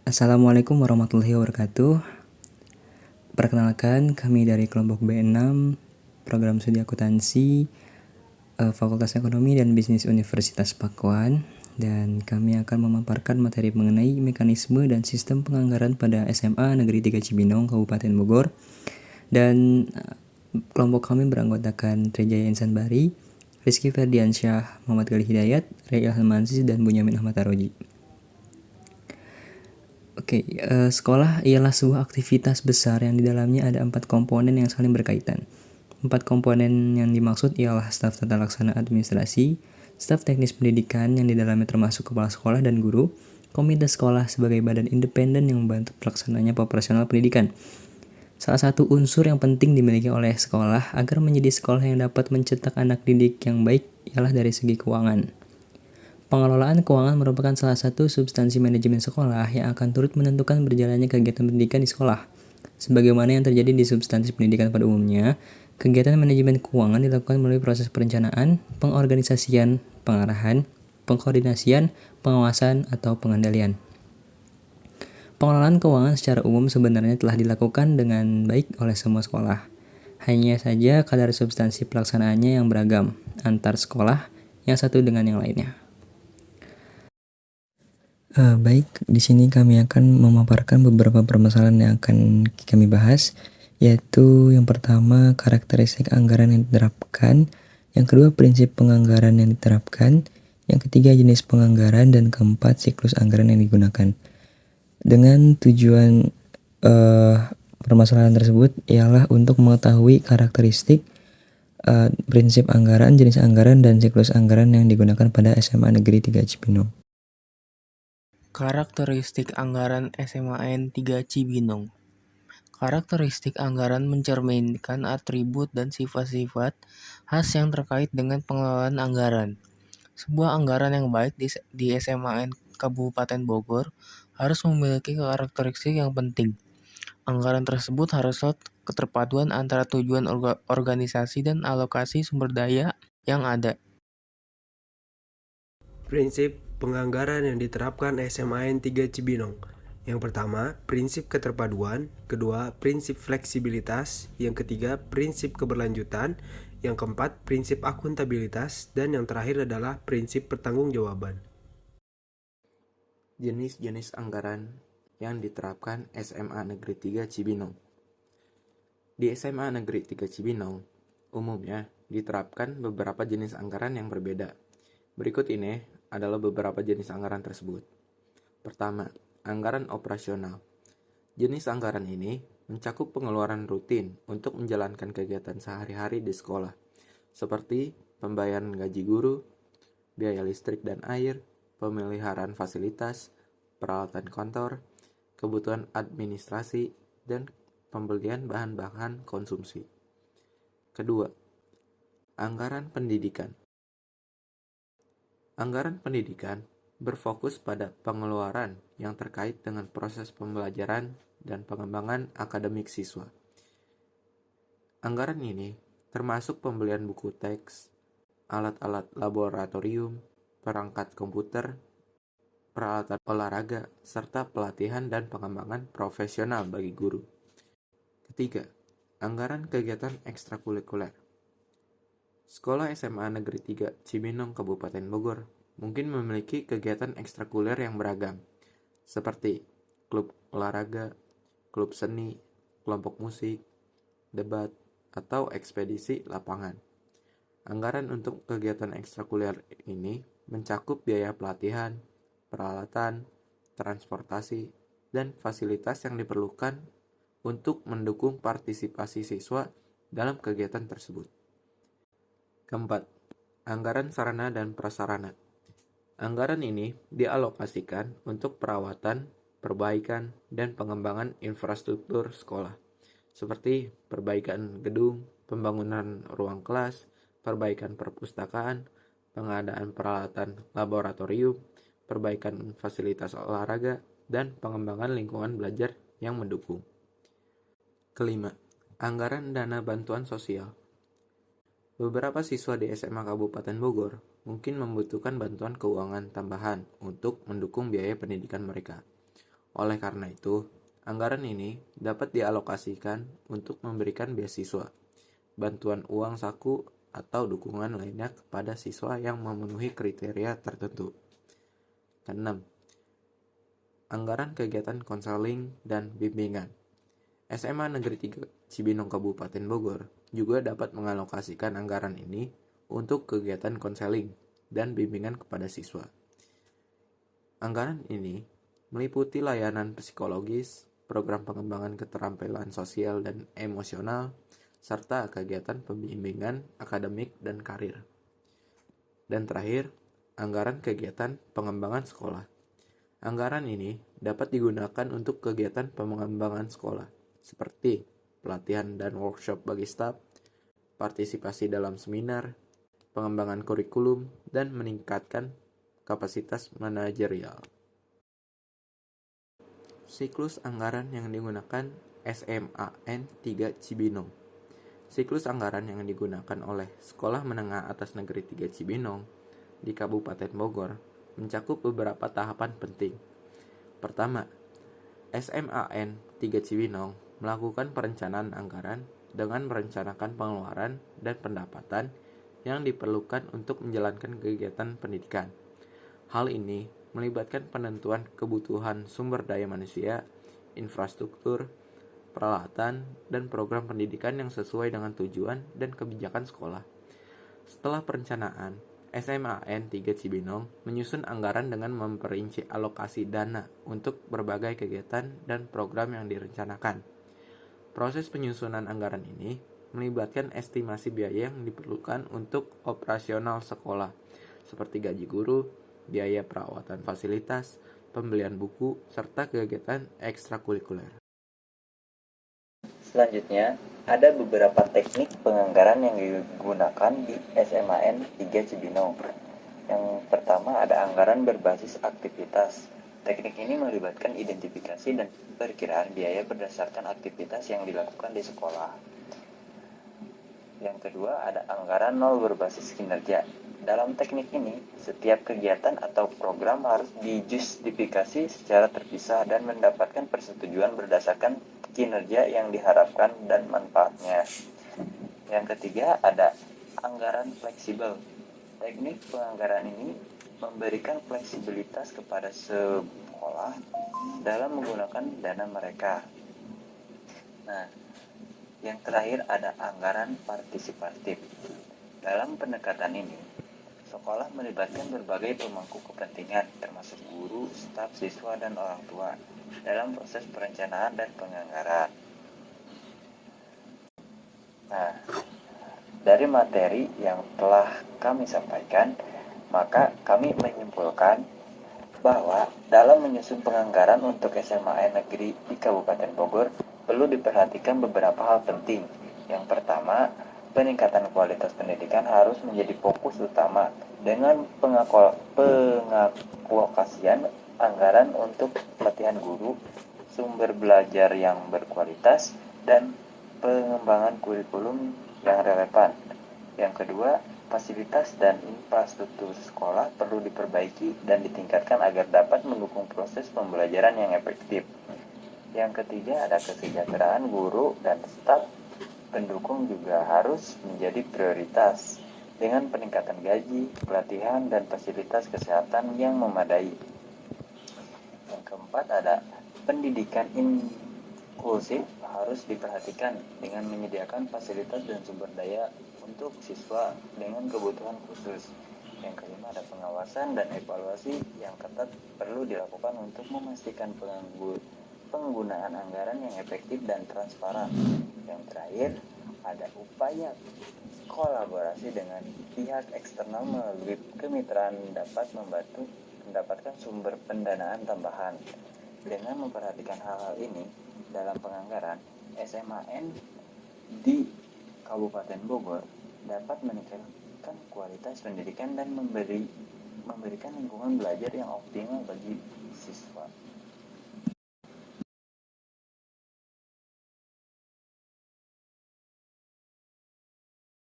Assalamualaikum warahmatullahi wabarakatuh. Perkenalkan, kami dari kelompok B6, program studi akuntansi, Fakultas Ekonomi dan Bisnis Universitas Pakuan, dan kami akan memaparkan materi mengenai mekanisme dan sistem penganggaran pada SMA Negeri 3 Cibinong, Kabupaten Bogor. Dan kelompok kami beranggotakan Trejaya Insan Bari, Rizky Ferdiansyah, Muhammad Gali Hidayat, Ray Almansis, dan Bunyamin Ahmad Taroji. Sekolah ialah sebuah aktivitas besar yang di dalamnya ada 4 komponen yang saling berkaitan. 4 komponen yang dimaksud ialah staf tata laksana administrasi, staf teknis pendidikan yang di dalamnya termasuk kepala sekolah dan guru, komite sekolah sebagai badan independen yang membantu pelaksananya operasional pendidikan. Salah satu unsur yang penting dimiliki oleh sekolah agar menjadi sekolah yang dapat mencetak anak didik yang baik ialah dari segi keuangan. Pengelolaan keuangan merupakan salah satu substansi manajemen sekolah yang akan turut menentukan berjalannya kegiatan pendidikan di sekolah. Sebagaimana yang terjadi di substansi pendidikan pada umumnya, kegiatan manajemen keuangan dilakukan melalui proses perencanaan, pengorganisasian, pengarahan, pengkoordinasian, pengawasan, atau pengendalian. Pengelolaan keuangan secara umum sebenarnya telah dilakukan dengan baik oleh semua sekolah. Hanya saja kadar substansi pelaksanaannya yang beragam antar sekolah yang satu dengan yang lainnya. Baik, di sini kami akan memaparkan beberapa permasalahan yang akan kami bahas, yaitu yang pertama karakteristik anggaran yang diterapkan, yang kedua prinsip penganggaran yang diterapkan, yang ketiga jenis penganggaran, dan keempat siklus anggaran yang digunakan. Dengan tujuan permasalahan tersebut ialah untuk mengetahui karakteristik, prinsip anggaran, jenis anggaran, dan siklus anggaran yang digunakan pada SMA Negeri 3 Cibinong. Karakteristik anggaran SMAN 3 Cibinong. Karakteristik anggaran mencerminkan atribut dan sifat-sifat khas yang terkait dengan pengelolaan anggaran. Sebuah anggaran yang baik di SMAN Kabupaten Bogor harus memiliki karakteristik yang penting. Anggaran tersebut haruslah keterpaduan antara tujuan organisasi dan alokasi sumber daya yang ada. Prinsip penganggaran yang diterapkan SMAN 3 Cibinong. Yang pertama, prinsip keterpaduan. Kedua, prinsip fleksibilitas. Yang ketiga, prinsip keberlanjutan. Yang keempat, prinsip akuntabilitas. Dan yang terakhir adalah prinsip pertanggungjawaban. Jenis-jenis anggaran yang diterapkan SMA Negeri 3 Cibinong. Di SMA Negeri 3 Cibinong, umumnya diterapkan beberapa jenis anggaran yang berbeda. Berikut ini adalah beberapa jenis anggaran tersebut. Pertama, anggaran operasional. Jenis anggaran ini mencakup pengeluaran rutin untuk menjalankan kegiatan sehari-hari di sekolah, seperti pembayaran gaji guru, biaya listrik dan air, pemeliharaan fasilitas, peralatan kantor, kebutuhan administrasi, dan pembelian bahan-bahan konsumsi. Kedua, anggaran pendidikan. Anggaran pendidikan berfokus pada pengeluaran yang terkait dengan proses pembelajaran dan pengembangan akademik siswa. Anggaran ini termasuk pembelian buku teks, alat-alat laboratorium, perangkat komputer, peralatan olahraga, serta pelatihan dan pengembangan profesional bagi guru. Ketiga, anggaran kegiatan ekstrakurikuler. Sekolah SMA Negeri 3 Cibinong Kabupaten Bogor mungkin memiliki kegiatan ekstrakurikuler yang beragam, seperti klub olahraga, klub seni, kelompok musik, debat, atau ekspedisi lapangan. Anggaran untuk kegiatan ekstrakurikuler ini mencakup biaya pelatihan, peralatan, transportasi, dan fasilitas yang diperlukan untuk mendukung partisipasi siswa dalam kegiatan tersebut. Keempat, anggaran sarana dan prasarana. Anggaran ini dialokasikan untuk perawatan, perbaikan, dan pengembangan infrastruktur sekolah, seperti perbaikan gedung, pembangunan ruang kelas, perbaikan perpustakaan, pengadaan peralatan laboratorium, perbaikan fasilitas olahraga, dan pengembangan lingkungan belajar yang mendukung. Kelima, anggaran dana bantuan sosial. Beberapa siswa di SMA Kabupaten Bogor mungkin membutuhkan bantuan keuangan tambahan untuk mendukung biaya pendidikan mereka. Oleh karena itu, anggaran ini dapat dialokasikan untuk memberikan beasiswa, bantuan uang saku, atau dukungan lainnya kepada siswa yang memenuhi kriteria tertentu. Keenam, anggaran kegiatan konseling dan bimbingan. SMA Negeri 3 Cibinong Kabupaten Bogor juga dapat mengalokasikan anggaran ini untuk kegiatan konseling dan bimbingan kepada siswa. Anggaran ini meliputi layanan psikologis, program pengembangan keterampilan sosial dan emosional, serta kegiatan pembimbingan akademik dan karir. Dan terakhir, anggaran kegiatan pengembangan sekolah. Anggaran ini dapat digunakan untuk kegiatan pengembangan sekolah, seperti pelatihan dan workshop bagi staf, partisipasi dalam seminar, pengembangan kurikulum, dan meningkatkan kapasitas manajerial. Siklus anggaran yang digunakan SMAN 3 Cibinong. Siklus anggaran yang digunakan oleh Sekolah Menengah Atas Negeri 3 Cibinong di Kabupaten Bogor mencakup beberapa tahapan penting. Pertama, SMAN 3 Cibinong melakukan perencanaan anggaran dengan merencanakan pengeluaran dan pendapatan yang diperlukan untuk menjalankan kegiatan pendidikan. Hal ini melibatkan penentuan kebutuhan sumber daya manusia, infrastruktur, peralatan, dan program pendidikan yang sesuai dengan tujuan dan kebijakan sekolah. Setelah perencanaan, SMAN 3 Cibinong menyusun anggaran dengan memperinci alokasi dana untuk berbagai kegiatan dan program yang direncanakan. Proses penyusunan anggaran ini melibatkan estimasi biaya yang diperlukan untuk operasional sekolah, seperti gaji guru, biaya perawatan fasilitas, pembelian buku, serta kegiatan ekstrakurikuler. Selanjutnya, ada beberapa teknik penganggaran yang digunakan di SMAN 3 Cibinong. Yang pertama ada anggaran berbasis aktivitas. Teknik ini melibatkan identifikasi dan perkiraan biaya berdasarkan aktivitas yang dilakukan di sekolah. Yang kedua ada anggaran nol berbasis kinerja. Dalam teknik ini, setiap kegiatan atau program harus dijustifikasi secara terpisah dan mendapatkan persetujuan berdasarkan kinerja yang diharapkan dan manfaatnya. Yang ketiga ada anggaran fleksibel. Teknik penganggaran ini memberikan fleksibilitas kepada sekolah dalam menggunakan dana mereka. Nah, yang terakhir ada anggaran partisipatif. Dalam pendekatan ini, sekolah melibatkan berbagai pemangku kepentingan, termasuk guru, staf, siswa, dan orang tua, dalam proses perencanaan dan penganggaran. Nah, dari materi yang telah kami sampaikan, maka kami menyimpulkan bahwa dalam menyusun penganggaran untuk SMAN negeri di Kabupaten Bogor perlu diperhatikan beberapa hal penting. Yang pertama, peningkatan kualitas pendidikan harus menjadi fokus utama dengan pengalokasian anggaran untuk pelatihan guru, sumber belajar yang berkualitas, dan pengembangan kurikulum yang relevan. Yang kedua, fasilitas dan infrastruktur sekolah perlu diperbaiki dan ditingkatkan agar dapat mendukung proses pembelajaran yang efektif. Yang ketiga, ada kesejahteraan guru dan staf pendukung juga harus menjadi prioritas dengan peningkatan gaji, pelatihan, dan fasilitas kesehatan yang memadai. Yang keempat, ada pendidikan inklusif harus diperhatikan dengan menyediakan fasilitas dan sumber daya untuk siswa dengan kebutuhan khusus. Yang kelima, ada pengawasan dan evaluasi yang ketat perlu dilakukan untuk memastikan penggunaan anggaran yang efektif dan transparan. Yang terakhir, ada upaya kolaborasi dengan pihak eksternal melalui kemitraan dapat membantu mendapatkan sumber pendanaan tambahan. Dengan memperhatikan hal-hal ini dalam penganggaran, SMAN di Kabupaten Bogor dapat meningkatkan kualitas pendidikan dan memberikan lingkungan belajar yang optimal bagi siswa.